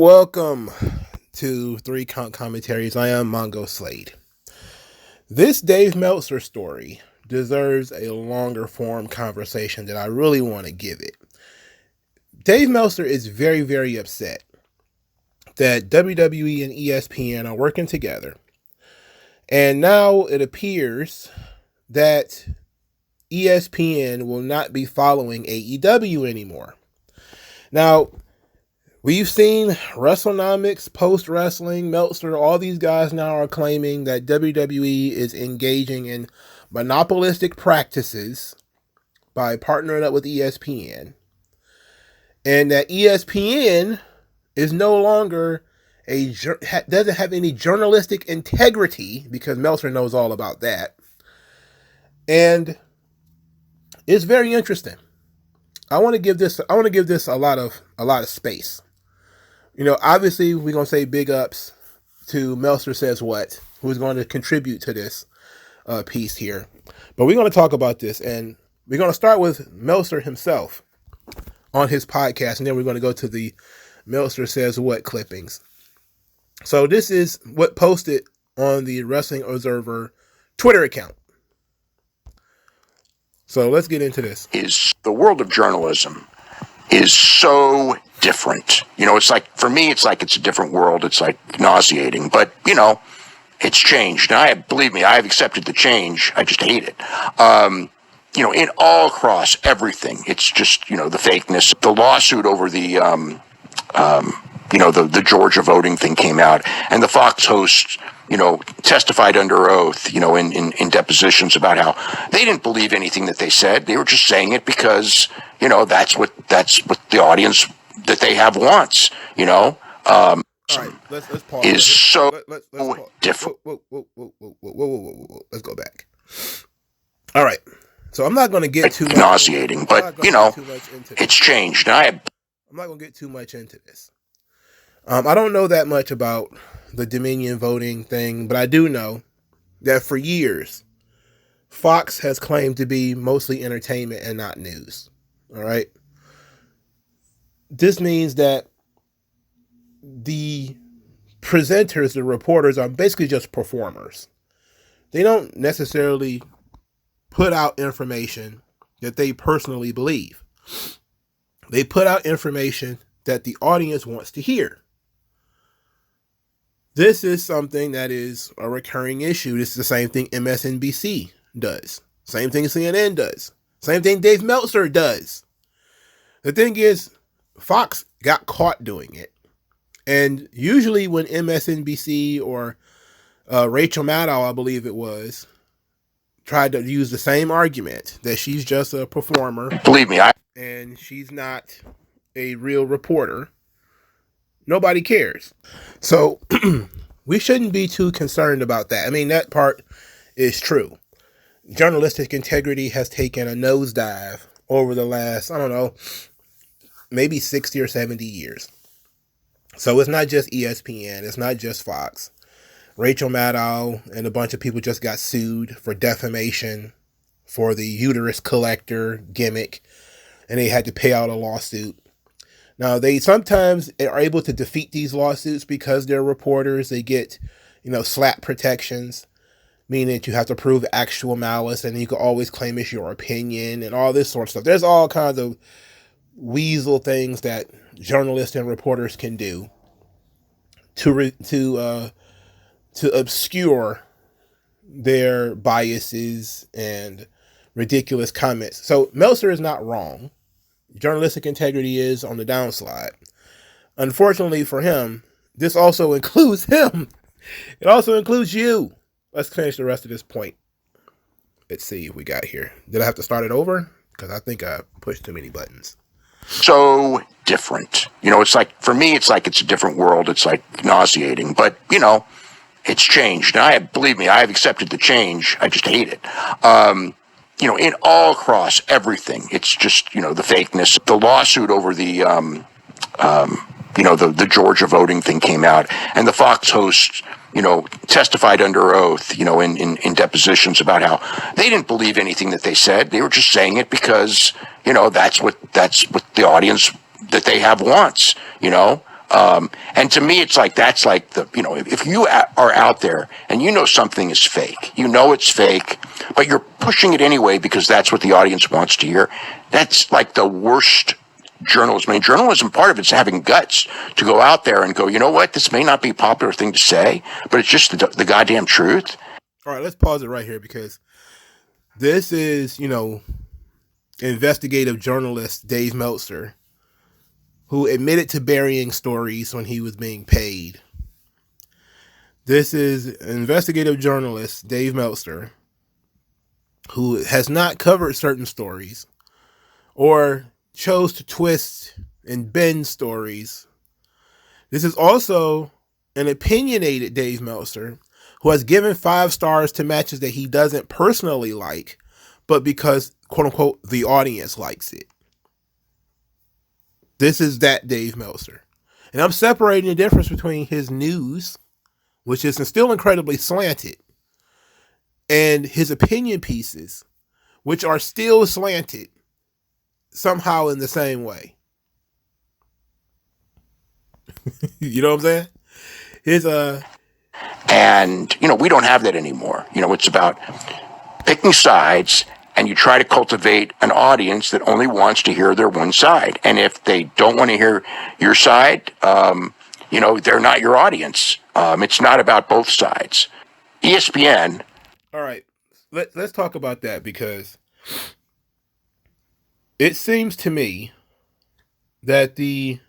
Welcome to Three Commentaries. I am MongoSlade. This Dave Meltzer story deserves a longer form conversation that I really want to give it. Dave Meltzer is very, very upset that WWE and ESPN are working together. And now it appears that ESPN will not be following AEW anymore. Now, we've seen WrestleNomics, Post Wrestling, Meltzer, all these guys now are claiming that WWE is engaging in monopolistic practices by partnering up with ESPN, and that ESPN is no longer doesn't have any journalistic integrity, because Meltzer knows all about that. And it's very interesting. I want to give this a lot of space. You know, obviously we're going to say big ups to Meltzer Says What, who's going to contribute to this piece here. But we're going to talk about this, and we're going to start with Meltzer himself on his podcast, and then we're going to go to the Meltzer Says What clippings. So this is what posted on the Wrestling Observer Twitter account. So let's get into this. Is the world of journalism is so different. You know, it's like, for me, it's like it's a different world. It's like nauseating, but you know, it's changed. And believe me, I have accepted the change. I just hate it. You know, in all across everything, it's just, you know, the fakeness. The lawsuit over the, you know, the Georgia voting thing came out, and the Fox hosts, you know, testified under oath, you know, in depositions about how they didn't believe anything that they said. They were just saying it because, you know, that's what the audience that they have wants, you know. All right, let's pause. Is so different. Whoa. Let's go back. All right. So I'm not going to get too much nauseating, but you know, it's changed. I'm not going to get too much into this. I don't know that much about the Dominion voting thing, but I do know that for years, Fox has claimed to be mostly entertainment and not news. All right. This means that the presenters, the reporters, are basically just performers. They don't necessarily put out information that they personally believe. They put out information that the audience wants to hear. This is something that is a recurring issue. This is the same thing MSNBC does. Same thing CNN does. Same thing Dave Meltzer does. The thing is, Fox got caught doing it. And usually when MSNBC or Rachel Maddow, I believe it was, tried to use the same argument that she's just a performer. Believe me, and she's not a real reporter, nobody cares. So we shouldn't be too concerned about that. I mean, that part is true. Journalistic integrity has taken a nosedive over the last, I don't know, maybe 60 or 70 years. So it's not just ESPN. It's not just Fox. Rachel Maddow and a bunch of people just got sued for defamation for the uterus collector gimmick, and they had to pay out a lawsuit. Now, they sometimes are able to defeat these lawsuits because they're reporters. They get, you know, slap protections, meaning that you have to prove actual malice, and you can always claim it's your opinion and all this sort of stuff. There's all kinds of weasel things that journalists and reporters can do to obscure their biases and ridiculous comments. So Meltzer is not wrong. Journalistic integrity is on the downslide. Unfortunately for him, this also includes him. It also includes you. Let's finish the rest of this point. Let's see what we got here. Did I have to start it over? Because I think I pushed too many buttons. So different. You know, it's like, for me, it's like it's a different world. It's like nauseating, but you know, it's changed. And believe me, I have accepted the change. I just hate it. You know, in all across everything, it's just, you know, the fakeness. The lawsuit over the, you know, the Georgia voting thing came out, and the Fox hosts, you know, testified under oath, you know, in depositions about how they didn't believe anything that they said. They were just saying it because, you know, that's what the audience that they have wants, you know. And to me, it's like, that's like if you are out there and you know something is fake, you know it's fake, but you're pushing it anyway because that's what the audience wants to hear. That's like the worst journalism. I mean, journalism, part of it's having guts to go out there and go, you know what, this may not be a popular thing to say, but it's just the goddamn truth. All right, let's pause it right here because this is, investigative journalist Dave Meltzer, who admitted to burying stories when he was being paid. This is investigative journalist Dave Meltzer, who has not covered certain stories or chose to twist and bend stories. This is also an opinionated Dave Meltzer who has given 5 stars to matches that he doesn't personally like, but because, quote unquote, the audience likes it. This is that Dave Meltzer. And I'm separating the difference between his news, which is still incredibly slanted, and his opinion pieces, which are still slanted somehow in the same way. You know what I'm saying? And, we don't have that anymore. It's about picking sides, and you try to cultivate an audience that only wants to hear their one side. And if they don't want to hear your side, they're not your audience. It's not about both sides. ESPN. All right, let's talk about that, because it seems to me that the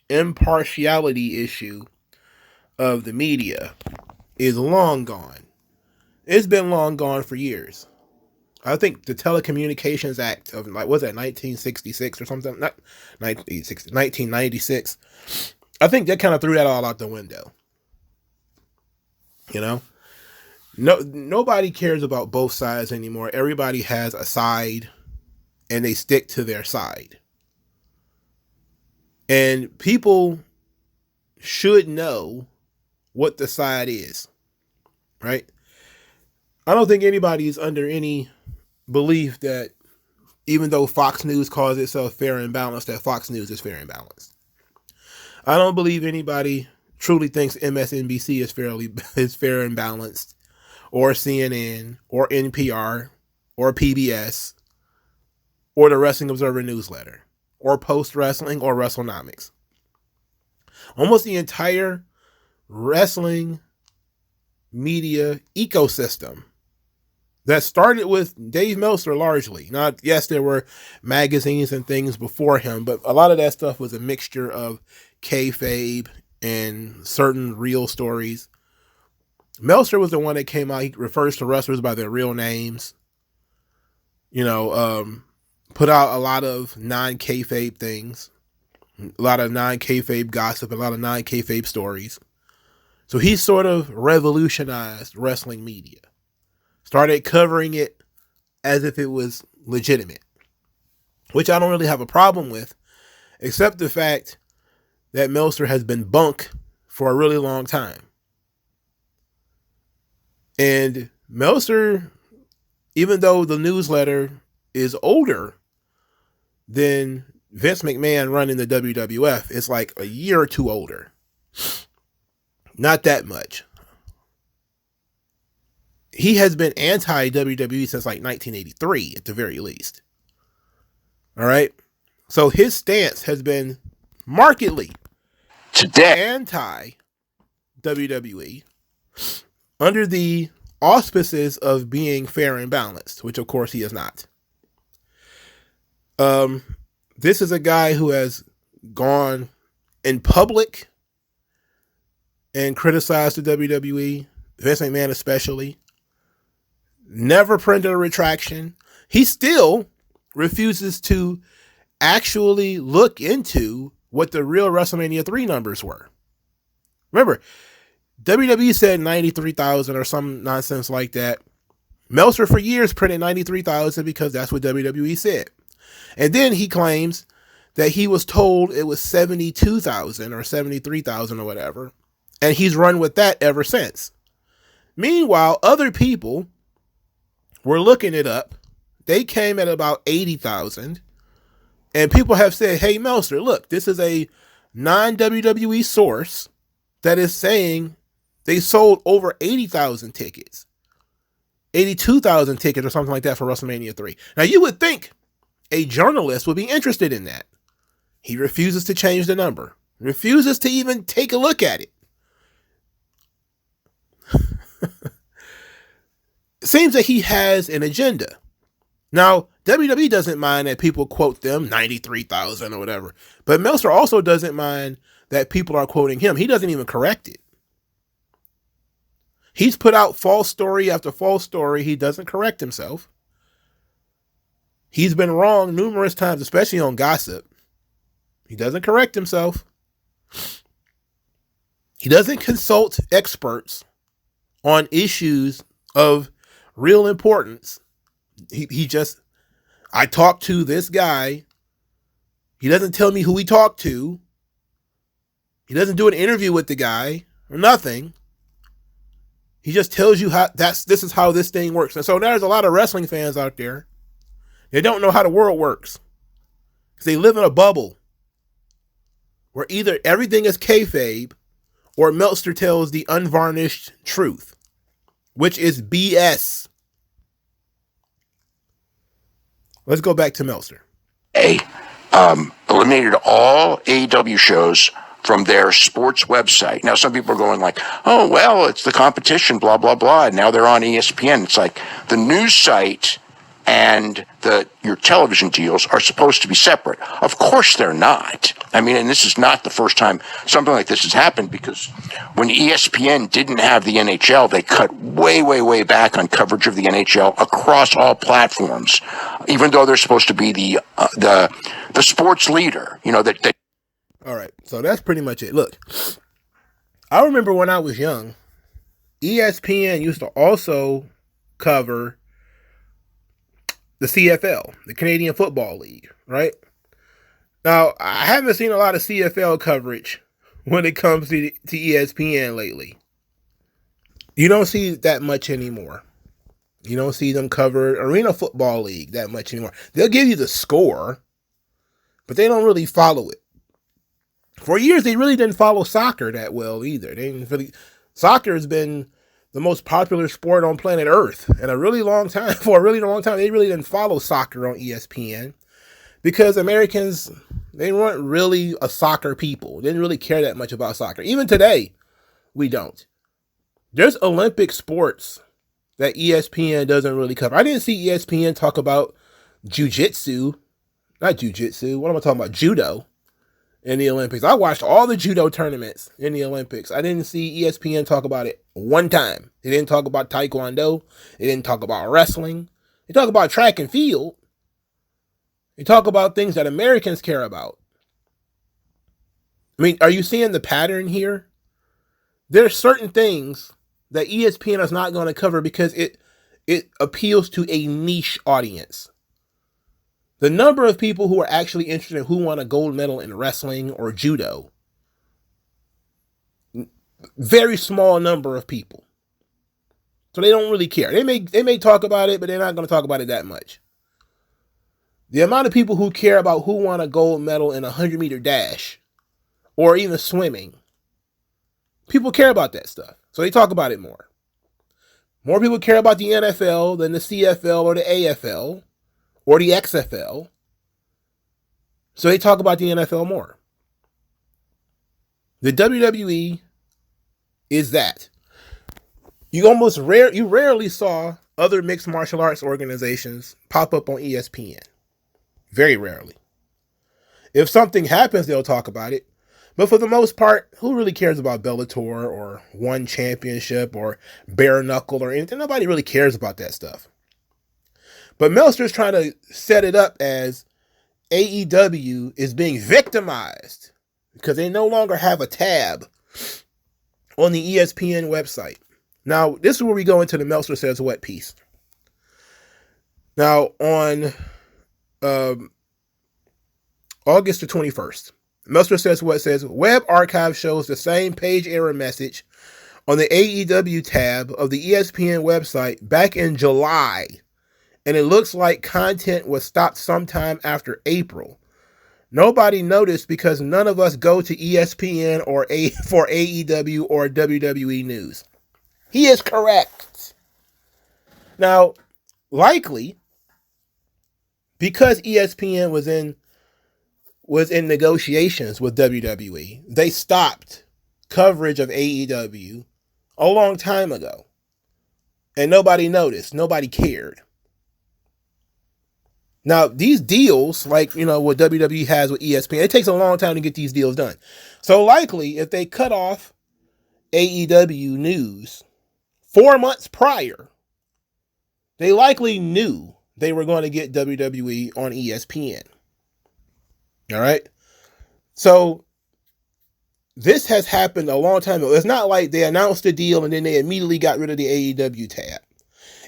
impartiality issue of the media is long gone. It's been long gone for years. I think the Telecommunications Act of, 1966 or something? Not 1996. I think that kind of threw that all out the window. Nobody cares about both sides anymore. Everybody has a side, and they stick to their side. And people should know what the side is, right? I don't think anybody is under any belief that, even though Fox News calls itself fair and balanced, that Fox News is fair and balanced. I don't believe anybody truly thinks MSNBC is fair and balanced, or CNN, or NPR, or PBS, or the Wrestling Observer newsletter, or Post Wrestling, or WrestleNomics. Almost the entire wrestling media ecosystem that started with Dave Meltzer largely. Yes, there were magazines and things before him, but a lot of that stuff was a mixture of kayfabe and certain real stories. Meltzer was the one that came out. He refers to wrestlers by their real names. Put out a lot of non-kayfabe things, a lot of non-kayfabe gossip, a lot of non-kayfabe stories. So he sort of revolutionized wrestling media. Started covering it as if it was legitimate, which I don't really have a problem with, except the fact that Meltzer has been bunk for a really long time. And Meltzer, even though the newsletter is older than Vince McMahon running the WWF, it's like a year or two older. Not that much. He has been anti-WWE since like 1983 at the very least. All right. So his stance has been markedly anti-WWE under the auspices of being fair and balanced, which of course he is not. This is a guy who has gone in public and criticized the WWE, Vince McMahon especially. Never printed a retraction. He still refuses to actually look into what the real WrestleMania 3 numbers were. Remember, WWE said 93,000 or some nonsense like that. Meltzer for years printed 93,000 because that's what WWE said. And then he claims that he was told it was 72,000 or 73,000 or whatever. And he's run with that ever since. Meanwhile, other people were looking it up. They came at about 80,000. And people have said, hey, Meltzer, look, this is a non-WWE source that is saying they sold over 80,000 tickets, 82,000 tickets or something like that for WrestleMania 3. Now, you would think a journalist would be interested in that. He refuses to change the number, refuses to even take a look at it. It seems that he has an agenda. Now, WWE doesn't mind that people quote them 93,000 or whatever, but Meltzer also doesn't mind that people are quoting him. He doesn't even correct it. He's put out false story after false story. He doesn't correct himself. He's been wrong numerous times, especially on gossip. He doesn't correct himself. He doesn't consult experts on issues of real importance. He just, I talked to this guy. He doesn't tell me who he talked to. He doesn't do an interview with the guy or nothing. He just tells you how this is how this thing works. And so there's a lot of wrestling fans out there. They don't know how the world works. Because they live in a bubble where either everything is kayfabe or Meltzer tells the unvarnished truth, which is BS. Let's go back to Meltzer. Eliminated all AEW shows from their sports website. Now, some people are going like, oh, well, it's the competition, blah, blah, blah. And now they're on ESPN. It's like the news site and your television deals are supposed to be separate. Of course they're not. I mean, and this is not the first time something like this has happened, because when ESPN didn't have the NHL, they cut way, way, way back on coverage of the NHL across all platforms, even though they're supposed to be the sports leader, that. All right, so that's pretty much it. Look, I remember when I was young, ESPN used to also cover the CFL, the Canadian Football League, right? Now, I haven't seen a lot of CFL coverage when it comes to ESPN lately. You don't see that much anymore. You don't see them cover Arena Football League that much anymore. They'll give you the score, but they don't really follow it. For years, they really didn't follow soccer that well either. Soccer has been the most popular sport on planet Earth in a really long time. For a really long time, they really didn't follow soccer on ESPN because Americans, they weren't really a soccer people. They didn't really care that much about soccer. Even today, we don't. There's Olympic sports that ESPN doesn't really cover. I didn't see ESPN talk about jujitsu. Not jujitsu. What am I talking about? Judo in the Olympics. I watched all the judo tournaments in the Olympics. I didn't see ESPN talk about it one time. They didn't talk about taekwondo. They didn't talk about wrestling. They talk about track and field. They talk about things that Americans care about. I mean, are you seeing the pattern here? There are certain things that ESPN is not going to cover because it appeals to a niche audience. The number of people who are actually interested in who won a gold medal in wrestling or judo, very small number of people. So they don't really care. They may talk about it, but they're not going to talk about it that much. The amount of people who care about who won a gold medal in a 100-meter dash or even swimming, people care about that stuff. So they talk about it more. More people care about the NFL than the CFL or the AFL. Or the XFL. So they talk about the NFL more. The WWE is that. You rarely saw other mixed martial arts organizations pop up on ESPN. Very rarely. If something happens, they'll talk about it. But for the most part, who really cares about Bellator or One Championship or Bare Knuckle or anything? Nobody really cares about that stuff. But Meltzer's trying to set it up as AEW is being victimized because they no longer have a tab on the ESPN website. Now, this is where we go into the Meltzer Says What piece. Now, on August the 21st, Meltzer Says What says, web archive shows the same page error message on the AEW tab of the ESPN website back in July. And it looks like content was stopped sometime after April. Nobody noticed because none of us go to ESPN for AEW or WWE news. He is correct. Now, likely, because ESPN was in negotiations with WWE, they stopped coverage of AEW a long time ago. And nobody noticed. Nobody cared. Now, these deals, like, what WWE has with ESPN, it takes a long time to get these deals done. So likely, if they cut off AEW news 4 months prior, they likely knew they were going to get WWE on ESPN. All right? So this has happened a long time ago. It's not like they announced the deal and then they immediately got rid of the AEW tab.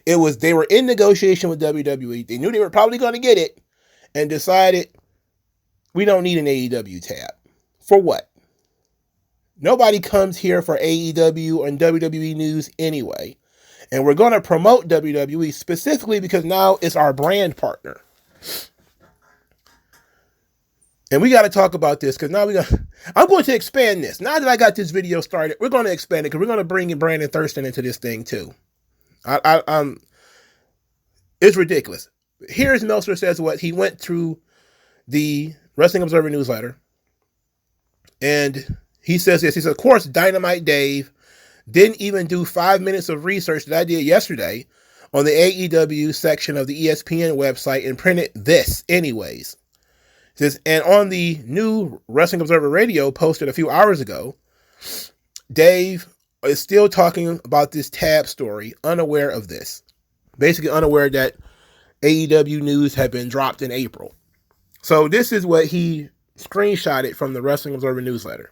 It was, they were in negotiation with WWE. They knew they were probably going to get it and decided we don't need an AEW tab. For what? Nobody comes here for AEW and WWE news anyway. And we're going to promote WWE specifically because now it's our brand partner. And we got to talk about this because now I'm going to expand this. Now that I got this video started, we're going to expand it because we're going to bring in Brandon Thurston into this thing too. It's ridiculous. Here's Meltzer says what he went through the Wrestling Observer newsletter, and he says this. He says, of course, Dynamite Dave didn't even do 5 minutes of research that I did yesterday on the AEW section of the ESPN website and printed this anyways. He says, and on the new Wrestling Observer Radio posted a few hours ago, Dave is still talking about this tab story, unaware of this. Basically unaware that AEW news had been dropped in April. So this is what he screenshotted from the Wrestling Observer newsletter.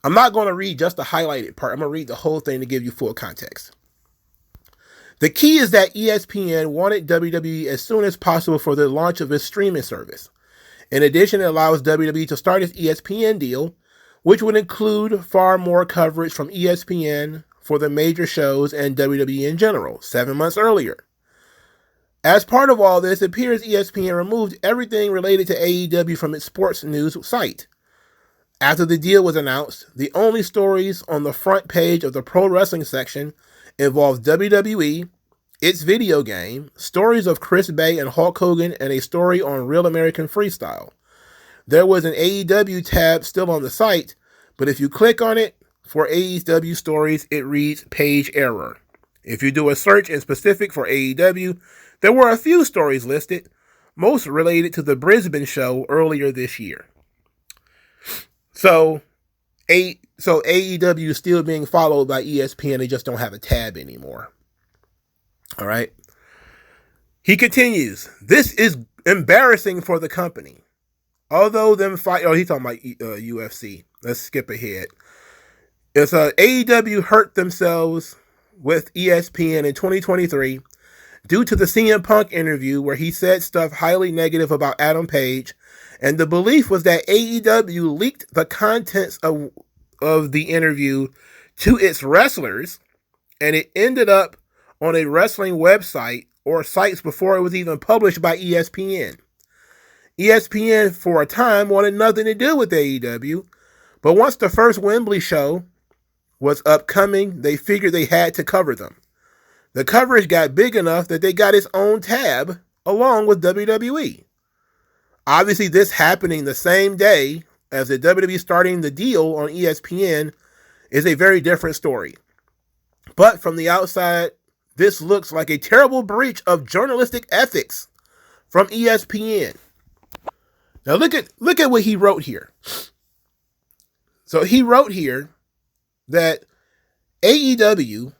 I'm not going to read just the highlighted part. I'm going to read the whole thing to give you full context. The key is that ESPN wanted WWE as soon as possible for the launch of its streaming service. In addition, it allows WWE to start its ESPN deal, which would include far more coverage from ESPN for the major shows and WWE in general, 7 months earlier. As part of all this, it appears ESPN removed everything related to AEW from its sports news site. After the deal was announced, the only stories on the front page of the pro wrestling section involved WWE, its video game, stories of Chris Bay and Hulk Hogan, and a story on Real American Freestyle. There was an AEW tab still on the site, but if you click on it for AEW stories, it reads page error. If you do a search in specific for AEW, there were a few stories listed, most related to the Brisbane show earlier this year. So AEW is still being followed by ESPN. They just don't have a tab anymore. All right. He continues. This is embarrassing for the company. Although them fight. Oh, he's talking about UFC. Let's skip ahead. It's AEW hurt themselves with ESPN in 2023 due to the CM Punk interview where he said stuff highly negative about Adam Page, and the belief was that AEW leaked the contents of the interview to its wrestlers, and it ended up on a wrestling website or sites before it was even published by ESPN. ESPN, for a time, wanted nothing to do with AEW, but once the first Wembley show was upcoming, they figured they had to cover them. The coverage got big enough that they got its own tab along with WWE. Obviously, this happening the same day as the WWE starting the deal on ESPN is a very different story. But from the outside, this looks like a terrible breach of journalistic ethics from ESPN. Now look at what he wrote here. So he wrote here that AEW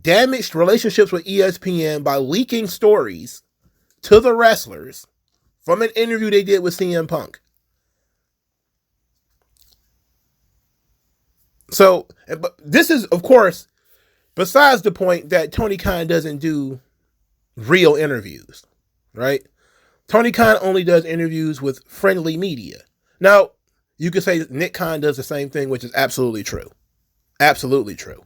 damaged relationships with ESPN by leaking stories to the wrestlers from an interview they did with CM Punk. So, but this is, of course, besides the point that Tony Khan doesn't do real interviews, right? Tony Khan only does interviews with friendly media. Now, you could say Nick Khan does the same thing, which is absolutely true. Absolutely true.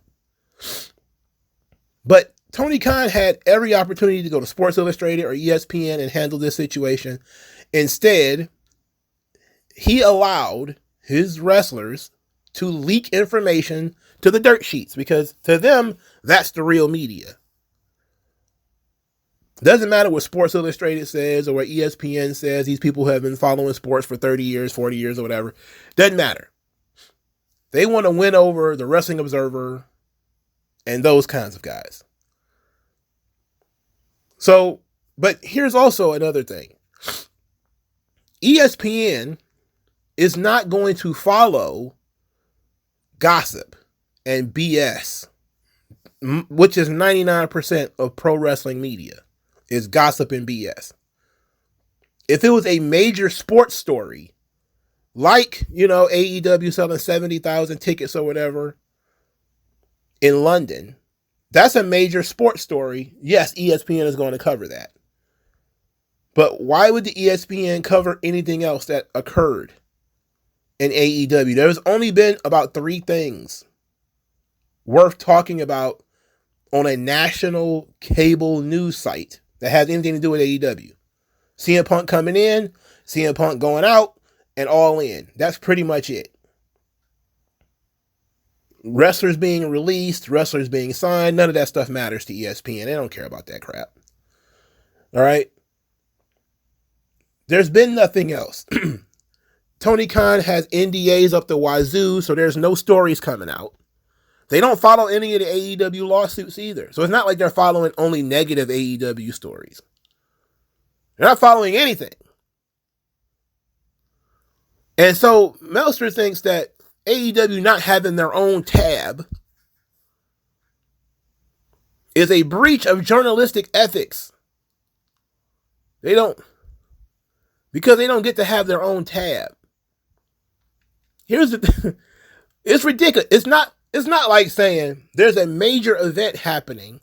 But Tony Khan had every opportunity to go to Sports Illustrated or ESPN and handle this situation. Instead, he allowed his wrestlers to leak information to the dirt sheets because to them, that's the real media. Doesn't matter what Sports Illustrated says or what ESPN says. These people have been following sports for 30 years, 40 years, or whatever. Doesn't matter. They want to win over the Wrestling Observer and those kinds of guys. So, but here's also another thing. ESPN is not going to follow gossip and BS, which is 99% of pro wrestling media, is gossip and BS. If it was a major sports story, like, AEW selling 70,000 tickets or whatever in London, that's a major sports story. Yes, ESPN is going to cover that. But why would the ESPN cover anything else that occurred in AEW? There's only been about 3 things worth talking about on a national cable news site that has anything to do with AEW. CM Punk coming in, CM Punk going out, and All In. That's pretty much it. Wrestlers being released, wrestlers being signed, none of that stuff matters to ESPN. They don't care about that crap. All right? There's been nothing else. Tony Khan has NDAs up the wazoo, so there's no stories coming out. They don't follow any of the AEW lawsuits either. So it's not like they're following only negative AEW stories. They're not following anything. And so Meltzer thinks that AEW not having their own tab is a breach of journalistic ethics. Because they don't get to have their own tab. It's ridiculous. It's not like saying there's a major event happening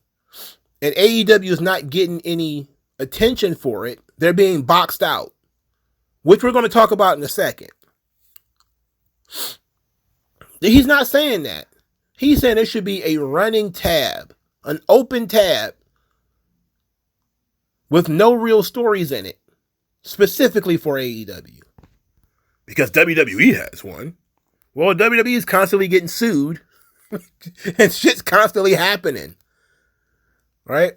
and AEW is not getting any attention for it. They're being boxed out, which we're going to talk about in a second. He's not saying that. He's saying there should be a running tab, an open tab with no real stories in it, specifically for AEW. Because WWE has one. Well, WWE is constantly getting sued and shit's constantly happening. Right?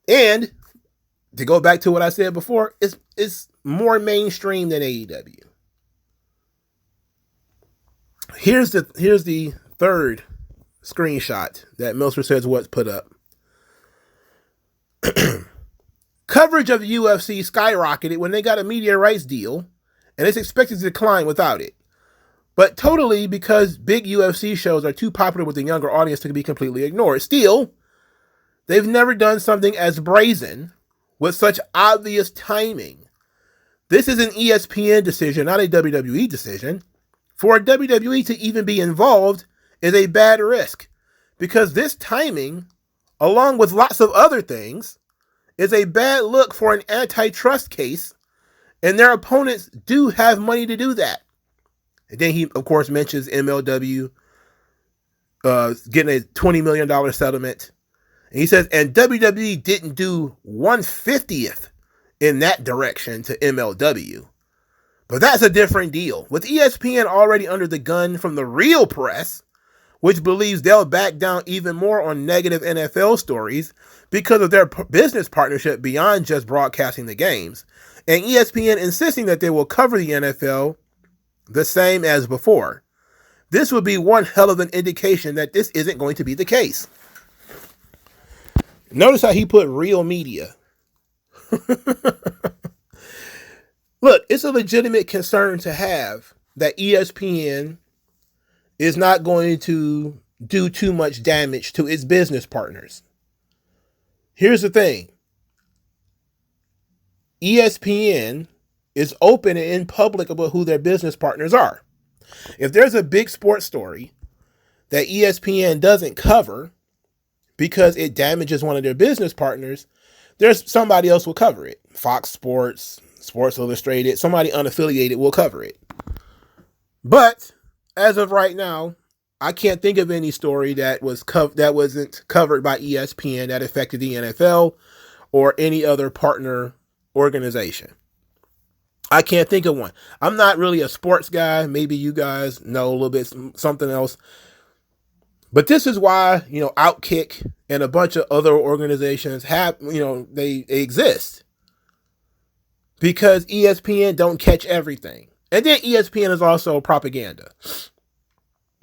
And to go back to what I said before, it's more mainstream than AEW. Here's the third screenshot that Meltzer says what's put up. Coverage of the UFC skyrocketed when they got a media rights deal, and it's expected to decline without it. But totally because big UFC shows are too popular with the younger audience to be completely ignored. Still, they've never done something as brazen with such obvious timing. This is an ESPN decision, not a WWE decision. For WWE to even be involved is a bad risk because this timing, along with lots of other things, is a bad look for an antitrust case, and their opponents do have money to do that. And then he, of course, mentions MLW getting a $20 million settlement. And he says, and WWE didn't do 1/50th in that direction to MLW. But that's a different deal. With ESPN already under the gun from the real press, which believes they'll back down even more on negative NFL stories because of their business partnership beyond just broadcasting the games, and ESPN insisting that they will cover the NFL the same as before. This would be one hell of an indication that this isn't going to be the case. Notice how he put real media. Look, it's a legitimate concern to have that ESPN is not going to do too much damage to its business partners. Here's the thing. ESPN is open and in public about who their business partners are. If there's a big sports story that ESPN doesn't cover because it damages one of their business partners, there's somebody else will cover it. Fox Sports, Sports Illustrated, somebody unaffiliated will cover it. But as of right now, I can't think of any story that wasn't covered by ESPN that affected the NFL or any other partner organization. I can't think of one. I'm not really a sports guy. Maybe you guys know a little bit something else. But this is why, Outkick and a bunch of other organizations have, they exist. Because ESPN don't catch everything. And then ESPN is also propaganda.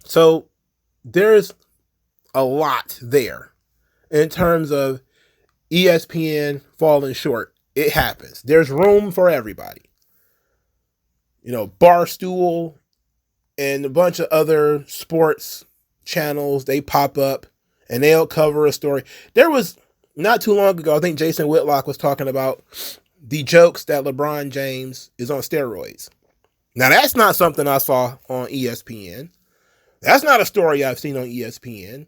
So there's a lot there in terms of ESPN falling short. It happens. There's room for everybody. Barstool and a bunch of other sports channels, they pop up and they'll cover a story. There was not too long ago, I think Jason Whitlock was talking about the jokes that LeBron James is on steroids. Now, that's not something I saw on ESPN. That's not a story I've seen on ESPN.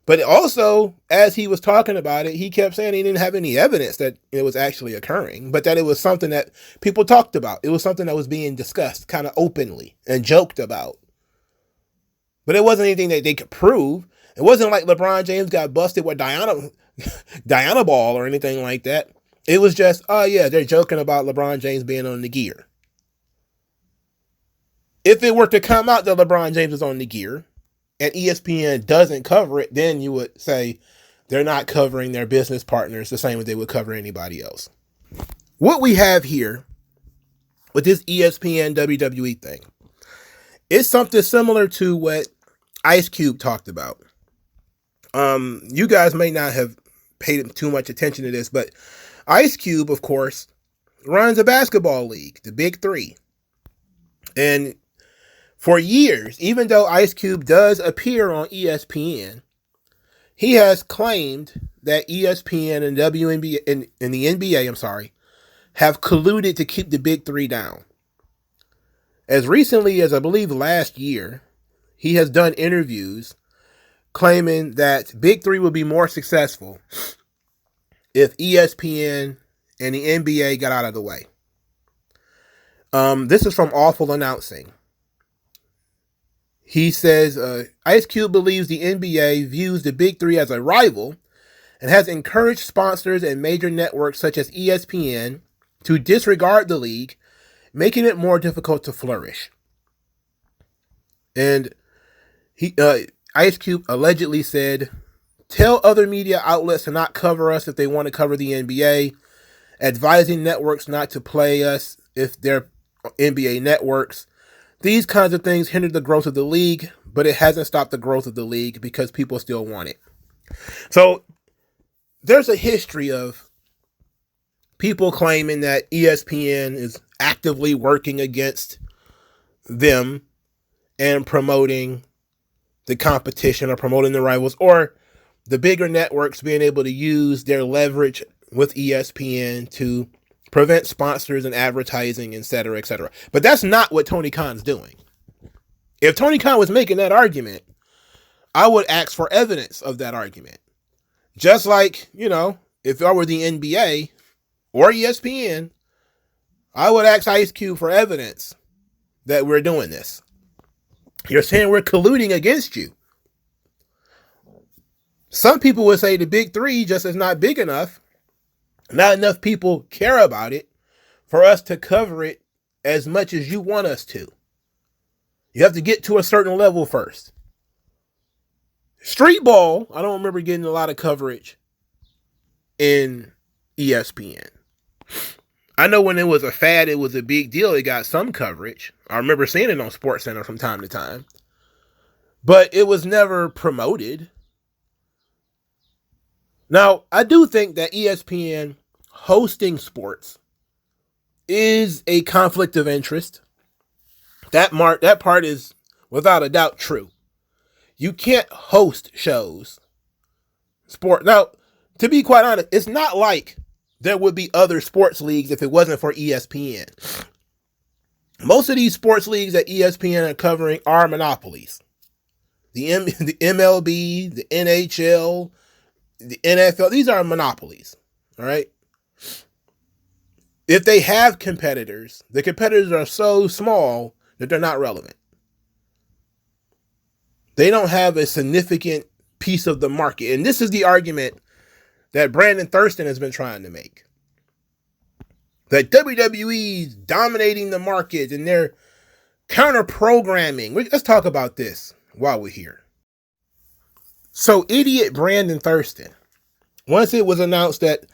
But also, as he was talking about it, he kept saying he didn't have any evidence that it was actually occurring, but that it was something that people talked about. It was something that was being discussed kind of openly and joked about. But it wasn't anything that they could prove. It wasn't like LeBron James got busted with Diana Ball or anything like that. It was just, oh yeah, they're joking about LeBron James being on the gear. If it were to come out that LeBron James is on the gear and ESPN doesn't cover it, then you would say they're not covering their business partners the same as they would cover anybody else. What we have here with this ESPN WWE thing is something similar to what Ice Cube talked about. You guys may not have paid too much attention to this, but Ice Cube, of course, runs a basketball league, the Big Three. And for years, even though Ice Cube does appear on ESPN, he has claimed that ESPN and WNBA and the NBA, have colluded to keep the Big Three down. As recently as I believe last year, he has done interviews claiming that Big Three would be more successful if ESPN and the NBA got out of the way. This is from Awful Announcing. He says, Ice Cube believes the NBA views the Big Three as a rival and has encouraged sponsors and major networks such as ESPN to disregard the league, making it more difficult to flourish. And Ice Cube allegedly said, tell other media outlets to not cover us if they want to cover the NBA, advising networks not to play us if they're NBA networks. These kinds of things hinder the growth of the league, but it hasn't stopped the growth of the league because people still want it. So there's a history of people claiming that ESPN is actively working against them and promoting the competition or promoting the rivals, or the bigger networks being able to use their leverage with ESPN to prevent sponsors and advertising, et cetera, et cetera. But that's not what Tony Khan's doing. If Tony Khan was making that argument, I would ask for evidence of that argument. Just like, if I were the NBA or ESPN, I would ask Ice Cube for evidence that we're doing this. You're saying we're colluding against you. Some people would say the Big Three just is not big enough. Not enough people care about it for us to cover it as much as you want us to. You have to get to a certain level first. Street ball, I don't remember getting a lot of coverage in ESPN. I know when it was a fad, it was a big deal. It got some coverage. I remember seeing it on SportsCenter from time to time. But it was never promoted. Now, I do think that ESPN hosting sports is a conflict of interest. That part is without a doubt true. You can't host shows. Now, to be quite honest, it's not like there would be other sports leagues if it wasn't for ESPN. Most of these sports leagues that ESPN are covering are monopolies. The MLB, the NHL, the NFL, these are monopolies, all right? If they have competitors, the competitors are so small that they're not relevant. They don't have a significant piece of the market. And this is the argument that Brandon Thurston has been trying to make. that WWE is dominating the market and they're counter programming. Let's talk about this while we're here. So, idiot Brandon Thurston, once it was announced that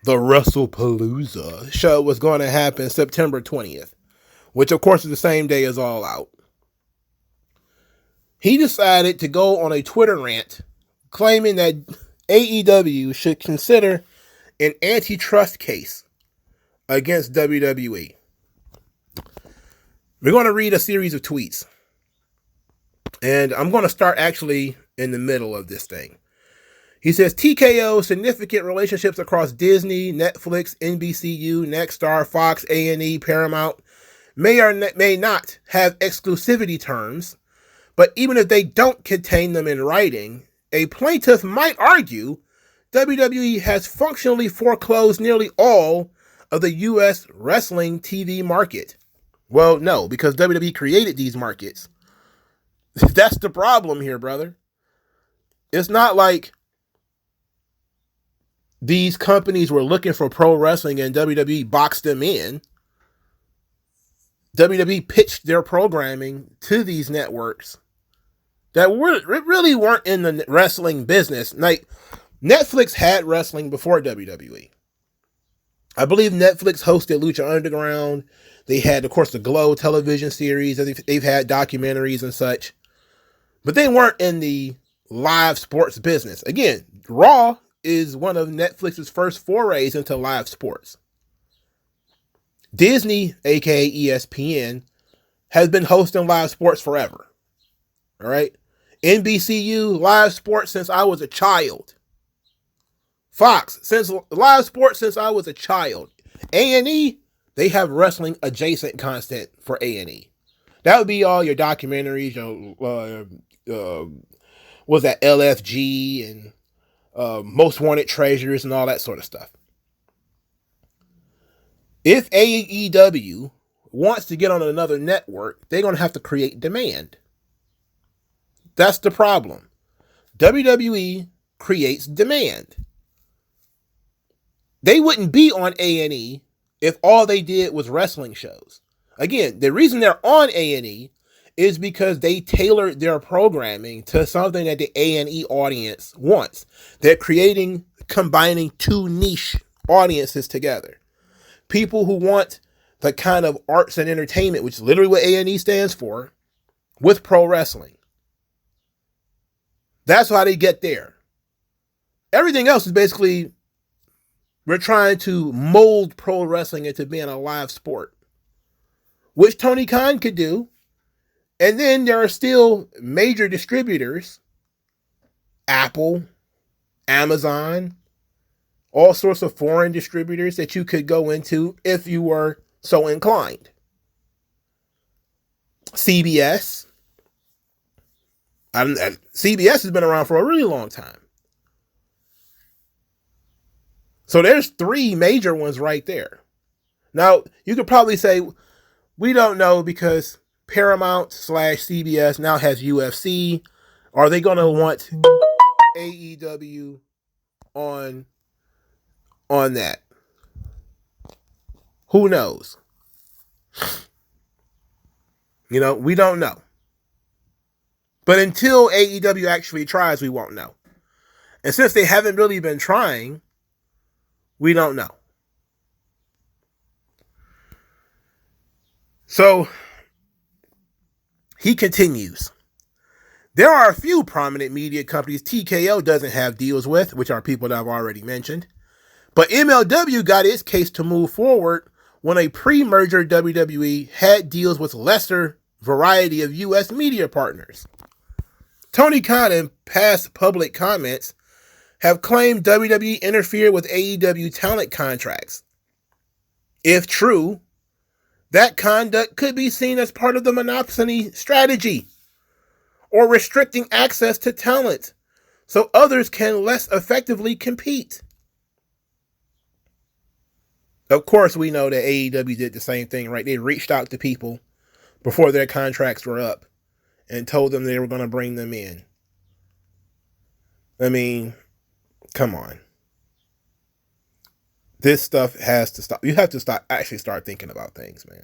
the WrestlePalooza show was going to happen September 20th, which of course is the same day as All Out, he decided to go on a Twitter rant claiming that AEW should consider an antitrust case against WWE. We're going to read a series of tweets. And I'm going to start actually in the middle of this thing. He says, TKO, significant relationships across Disney, Netflix, NBCU, Nexstar, Fox, A&E, Paramount may or may not have exclusivity terms, but even if they don't contain them in writing, a plaintiff might argue WWE has functionally foreclosed nearly all of the U.S. wrestling TV market. Well, no, because WWE created these markets. That's the problem here, brother. It's not like these companies were looking for pro wrestling and WWE boxed them in. WWE pitched their programming to these networks that really weren't in the wrestling business. Like, Netflix had wrestling before WWE. I believe Netflix hosted Lucha Underground. They had, of course, the Glow television series. They've had documentaries and such. But they weren't in the live sports business. Again, Raw is one of Netflix's first forays into live sports. Disney, aka ESPN, has been hosting live sports forever. All right? NBCU, live sports since I was a child. Fox, since live sports since I was a child. A&E, they have wrestling adjacent content for A&E. That would be all your documentaries, was that LFG and Most Wanted Treasures and all that sort of stuff. If AEW wants to get on another network, they're going to have to create demand. That's the problem. WWE creates demand. They wouldn't be on A&E if all they did was wrestling shows. Again, the reason they're on A&E is because they tailored their programming to something that the A&E audience wants. They're combining two niche audiences together. People who want the kind of arts and entertainment, which is literally what A&E stands for, with pro wrestling. That's how they get there. Everything else is basically, we're trying to mold pro wrestling into being a live sport, which Tony Khan could do. And then there are still major distributors, Apple, Amazon, all sorts of foreign distributors that you could go into if you were so inclined. CBS. CBS has been around for a really long time. So there's three major ones right there. Now, you could probably say, we don't know because Paramount/CBS now has UFC. Are they going to want AEW on that? Who knows? We don't know. But until AEW actually tries, we won't know. And since they haven't really been trying, we don't know. So, he continues. There are a few prominent media companies TKO doesn't have deals with, which are people that I've already mentioned. But MLW got its case to move forward when a pre-merger WWE had deals with lesser variety of U.S. media partners. Tony Khan, in past public comments, have claimed WWE interfered with AEW talent contracts. If true, that conduct could be seen as part of the monopoly strategy or restricting access to talent so others can less effectively compete. Of course, we know that AEW did the same thing, right? They reached out to people before their contracts were up and told them they were going to bring them in. I mean, come on. This stuff has to stop. You have to start thinking about things, man.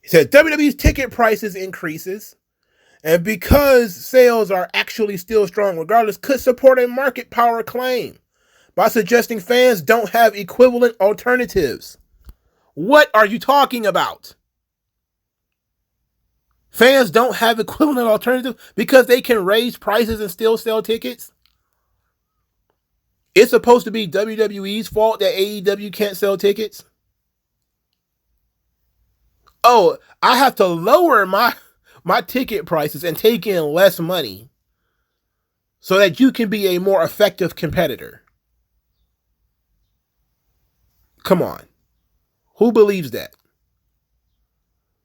He said WWE's ticket prices increases, and because sales are actually still strong regardless, could support a market power claim by suggesting fans don't have equivalent alternatives. What are you talking about? Fans don't have equivalent alternatives because they can raise prices and still sell tickets? It's supposed to be WWE's fault that AEW can't sell tickets? Oh, I have to lower my ticket prices and take in less money so that you can be a more effective competitor. Come on. Who believes that?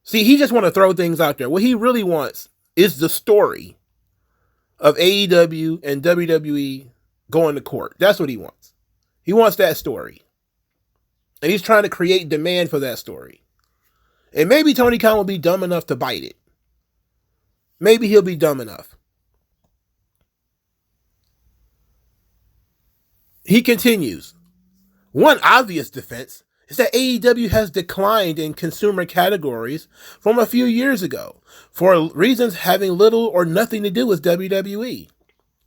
See, he just want to throw things out there. What he really wants is the story of AEW and WWE going to court. That's what he wants. He wants that story. And he's trying to create demand for that story. And maybe Tony Khan will be dumb enough to bite it. Maybe he'll be dumb enough. He continues. One obvious defense is that AEW has declined in consumer categories from a few years ago for reasons having little or nothing to do with WWE.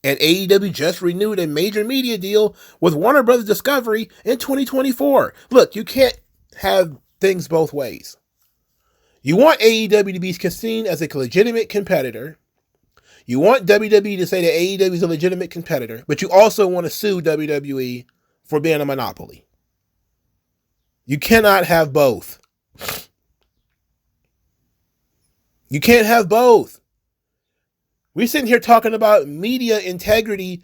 And AEW just renewed a major media deal with Warner Bros. Discovery in 2024. Look, you can't have things both ways. You want AEW to be seen as a legitimate competitor. You want WWE to say that AEW is a legitimate competitor, but you also want to sue WWE for being a monopoly. You cannot have both. You can't have both. We're sitting here talking about media integrity.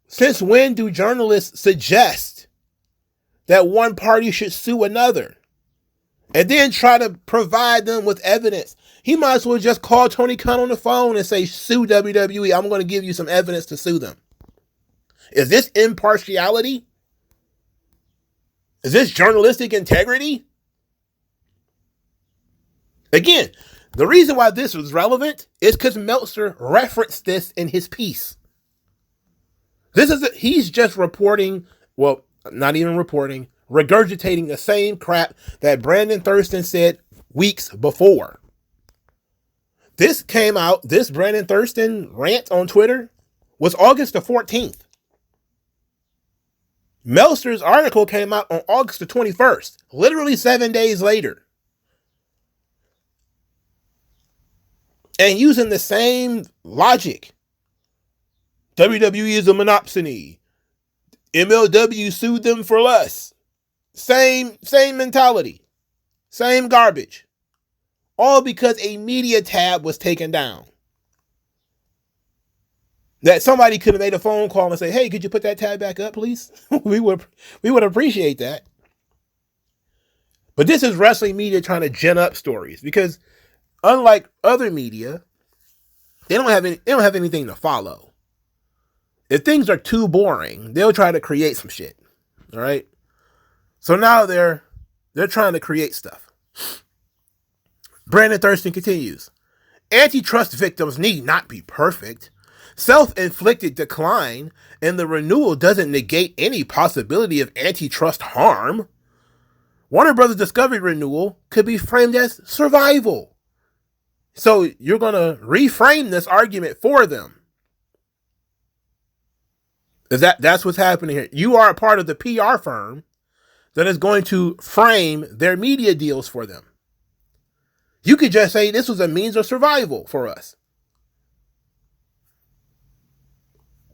Since when do journalists suggest that one party should sue another and then try to provide them with evidence? He might as well just call Tony Khan on the phone and say, sue WWE. I'm going to give you some evidence to sue them. Is this impartiality? Is this journalistic integrity? Again, the reason why this was relevant is because Meltzer referenced this in his piece. He's just reporting, well, not even reporting, regurgitating the same crap that Brandon Thurston said weeks before. This came out, this Brandon Thurston rant on Twitter was August the 14th. Meltzer's article came out on August the 21st, literally 7 days later. And using the same logic. WWE is a monopsony. MLW sued them for less. Same mentality. Same garbage. All because a media tab was taken down. That somebody could have made a phone call and say, hey, could you put that tab back up, please? we would appreciate that. But this is wrestling media trying to gin up stories because unlike other media, they don't have anything to follow. If things are too boring, they'll try to create some shit. All right? So now they're trying to create stuff. Brandon Thurston continues. Antitrust victims need not be perfect. Self-inflicted decline and the renewal doesn't negate any possibility of antitrust harm. Warner Bros. Discovery renewal could be framed as survival. So you're going to reframe this argument for them. That's what's happening here. You are a part of the PR firm that is going to frame their media deals for them. You could just say this was a means of survival for us.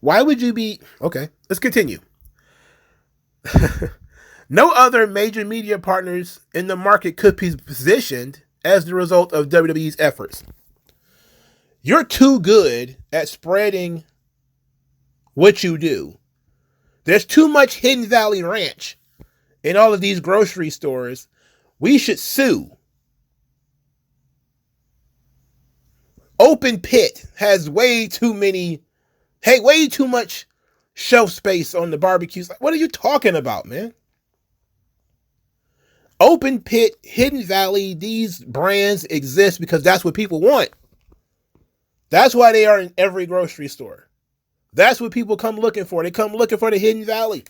Why would you be... Okay, let's continue. No other major media partners in the market could be positioned as the result of WWE's efforts. You're too good at spreading what you do. There's too much Hidden Valley Ranch in all of these grocery stores. We should sue. Open Pit has way too much shelf space on the barbecues. What are you talking about, man? Open Pit, Hidden Valley, these brands exist because that's what people want. That's why they are in every grocery store. That's what people come looking for. They come looking for the Hidden Valley.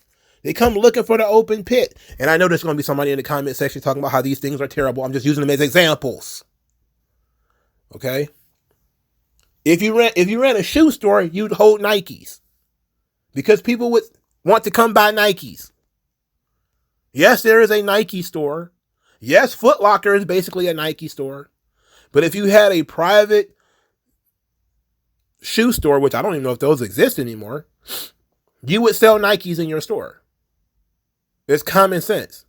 They come looking for the open pit. And I know there's going to be somebody in the comment section talking about how these things are terrible. I'm just using them as examples. Okay? If you ran a shoe store, you'd hold Nikes. Because people would want to come buy Nikes. Yes, there is a Nike store. Yes, Foot Locker is basically a Nike store. But if you had a private shoe store, which I don't even know if those exist anymore, you would sell Nikes in your store. It's common sense.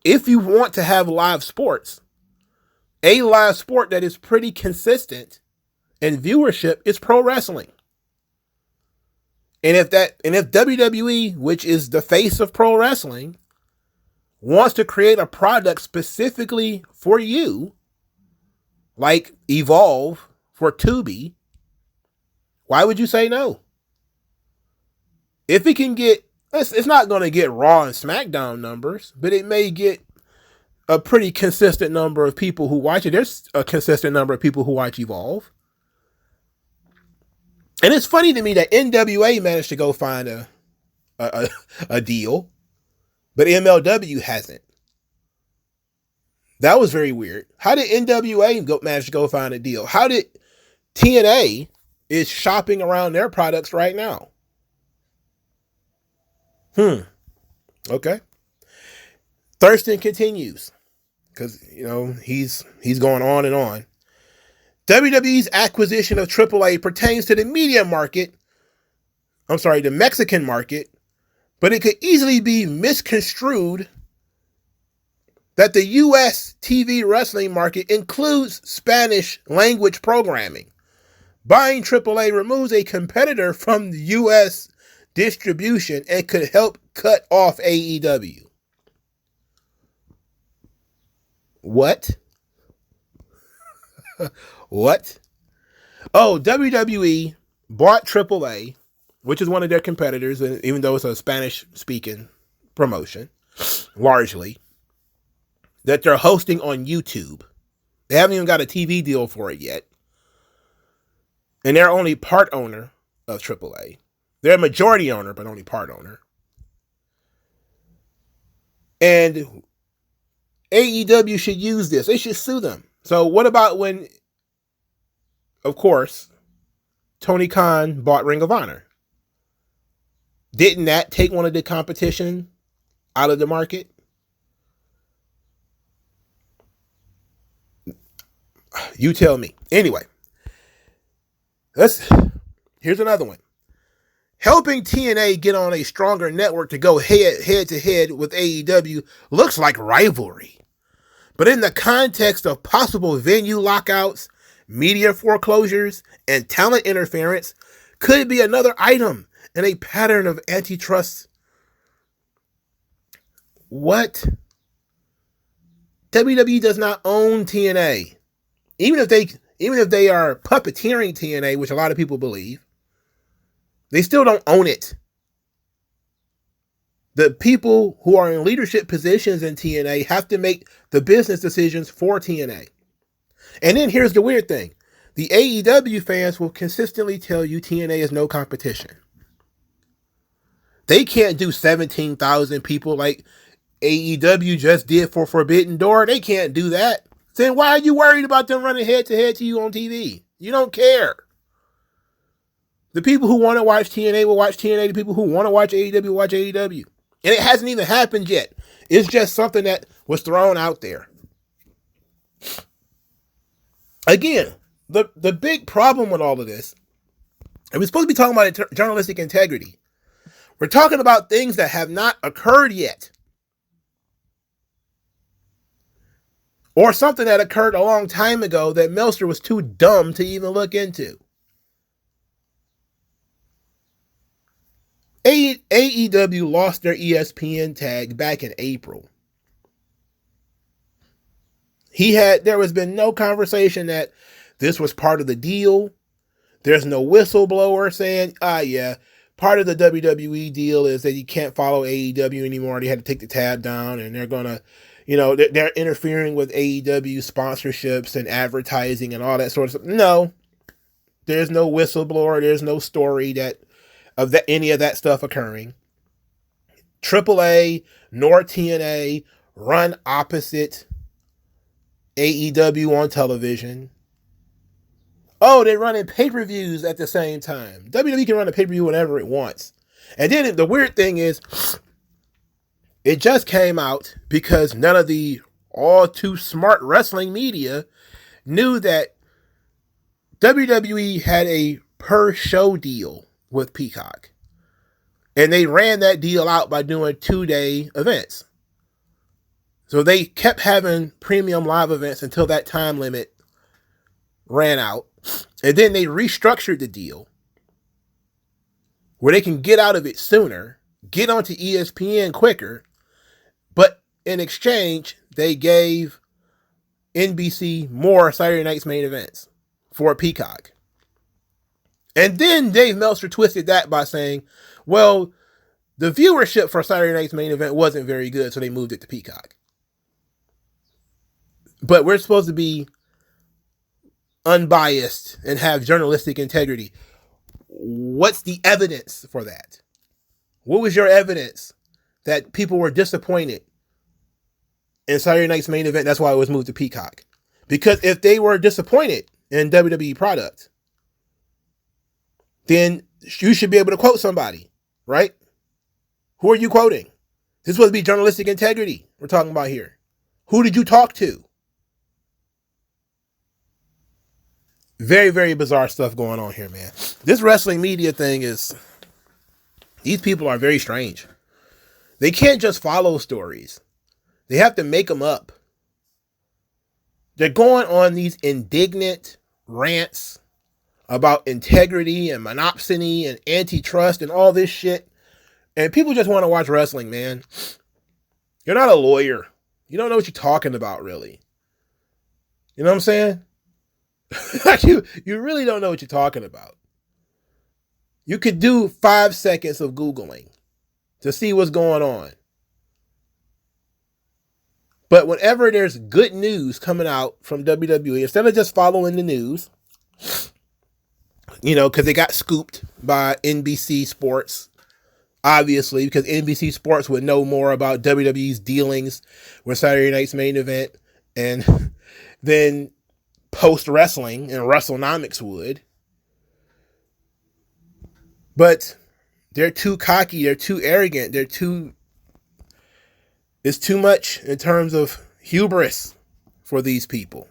If you want to have live sports, a live sport that is pretty consistent in viewership is pro wrestling. And if WWE, which is the face of pro wrestling, wants to create a product specifically for you, like Evolve for Tubi, why would you say no? If it can get, it's not going to get Raw and SmackDown numbers, but it may get a pretty consistent number of people who watch it. There's a consistent number of people who watch Evolve. And it's funny to me that NWA managed to go find a deal, but MLW hasn't. That was very weird. How did NWA manage to go find a deal? How did TNA is shopping around their products right now? Okay. Thurston continues because, he's going on and on. WWE's acquisition of AAA pertains to the media market. I'm sorry, the Mexican market, but it could easily be misconstrued that the U.S. TV wrestling market includes Spanish language programming. Buying AAA removes a competitor from the U.S. distribution and could help cut off AEW. What? What? Oh, WWE bought AAA, which is one of their competitors, and even though it's a Spanish-speaking promotion, largely, that they're hosting on YouTube. They haven't even got a TV deal for it yet. And they're only part owner of AAA. They're a majority owner, but only part owner. And AEW should use this. They should sue them. So what about when, of course, Tony Khan bought Ring of Honor? Didn't that take one of the competition out of the market? You tell me. Anyway, here's another one. Helping TNA get on a stronger network to go head to head with AEW looks like rivalry. But in the context of possible venue lockouts, media foreclosures, and talent interference, could be another item in a pattern of antitrust. What? WWE does not own TNA. Even if they are puppeteering TNA, which a lot of people believe, they still don't own it. The people who are in leadership positions in TNA have to make the business decisions for TNA. And then here's the weird thing. The AEW fans will consistently tell you TNA is no competition. They can't do 17,000 people like AEW just did for Forbidden Door. They can't do that. Then why are you worried about them running head to head to you on TV? You don't care. The people who want to watch TNA will watch TNA. The people who want to watch AEW will watch AEW. And it hasn't even happened yet. It's just something that was thrown out there. Again, the big problem with all of this, and we're supposed to be talking about journalistic integrity. We're talking about things that have not occurred yet. Or something that occurred a long time ago that Meltzer was too dumb to even look into. AEW lost their ESPN tag back in April. There has been no conversation that this was part of the deal. There's no whistleblower saying, yeah, part of the WWE deal is that you can't follow AEW anymore. They had to take the tab down, and they're going to, they're interfering with AEW sponsorships and advertising and all that sort of stuff. No, there's no whistleblower. There's no story of any of that stuff occurring. AAA nor TNA run opposite AEW on television. Oh, they're running pay-per-views at the same time. WWE can run a pay-per-view whenever it wants. And then the weird thing is, it just came out because none of the all too smart wrestling media knew that WWE had a per show deal with Peacock. And they ran that deal out by doing 2-day events. So they kept having premium live events until that time limit ran out. And then they restructured the deal where they can get out of it sooner, get onto ESPN quicker, but in exchange, they gave NBC more Saturday Night's Main Events for Peacock. And then Dave Meltzer twisted that by saying, well, the viewership for Saturday Night's Main Event wasn't very good, so they moved it to Peacock. But we're supposed to be unbiased and have journalistic integrity. What's the evidence for that? What was your evidence that people were disappointed in Saturday Night's Main Event? That's why it was moved to Peacock. Because if they were disappointed in WWE product, then you should be able to quote somebody, right? Who are you quoting? This is supposed to be journalistic integrity we're talking about here. Who did you talk to? Very, very bizarre stuff going on here, man. This wrestling media thing is... These people are very strange. They can't just follow stories. They have to make them up. They're going on these indignant rants about integrity and monopsony and antitrust and all this shit. And people just want to watch wrestling, man. You're not a lawyer. You don't know what you're talking about, really. You know what I'm saying? you really don't know what you're talking about. You could do 5 seconds of Googling to see what's going on. But whenever there's good news coming out from WWE, instead of just following the news, you know, because they got scooped by NBC Sports, obviously, because NBC Sports would know more about WWE's dealings with Saturday Night's Main Event and then Post Wrestling and WrestleNomics would. But they're too cocky, they're too arrogant, it's too much in terms of hubris for these people.